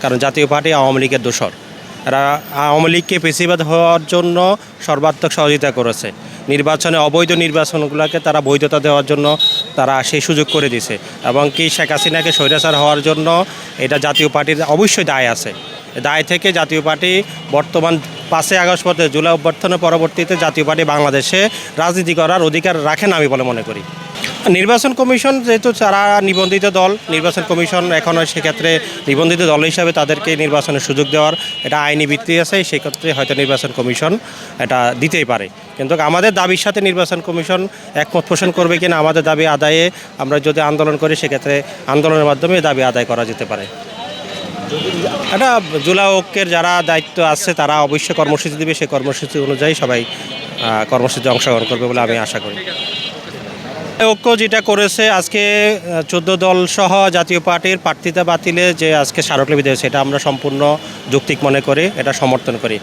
কারণ জাতীয় পার্টি আওয়ামী লীগের দোসর। এরা আওয়ামী লীগকে পেশিবাদ হওয়ার জন্য সর্বাত্মক সহযোগিতা করেছে। নির্বাচনে অবৈধ নির্বাচনগুলোকে তারা বৈধতা দেওয়ার জন্য তারা সেই সুযোগ করে দিছে, এবং কি শেখ হাসিনাকে স্বৈরাচার হওয়ার জন্য এটা জাতীয় পার্টির অবশ্যই দায় আছে। দায় থেকে জাতীয় পার্টি বর্তমান 5ই আগস্ট পর্যন্ত জুলাই অভ্যর্থনের পরবর্তীতে জাতীয় পার্টি বাংলাদেশে রাজনীতি করার অধিকার রাখেন আমি বলে মনে করি। নির্বাচন কমিশন যেহেতু তারা নিবন্ধিত দল, নির্বাচন কমিশন এখনও সেক্ষেত্রে নিবন্ধিত দল হিসাবে তাদেরকে নির্বাচনের সুযোগ দেওয়ার এটা আইনি ভিত্তি আছে, সেক্ষেত্রে হয়তো নির্বাচন কমিশন এটা দিতেই পারে। কিন্তু আমাদের দাবির সাথে নির্বাচন কমিশন একমত পোষণ করবে কিনা আমাদের দাবি আদায়ে আমরা যদি আন্দোলন করি, সেক্ষেত্রে আন্দোলনের মাধ্যমে দাবি আদায় করা যেতে পারে। এটা জুলাই ঐক্যের যারা দায়িত্ব আছে তারা অবশ্যই কর্মসূচি দেবে, সেই কর্মসূচি অনুযায়ী সবাই কর্মসূচিতে অংশগ্রহণ করবে বলে আমি আশা করি। ঐক্য যেটা করেছে আজকে 14 দল সহ জাতীয় পার্টির প্রার্থিতা বাতিলে যে আজকে স্মারকলিপি দিয়েছে, এটা আমরা সম্পূর্ণ যৌক্তিক মনে করি, এটা সমর্থন করি।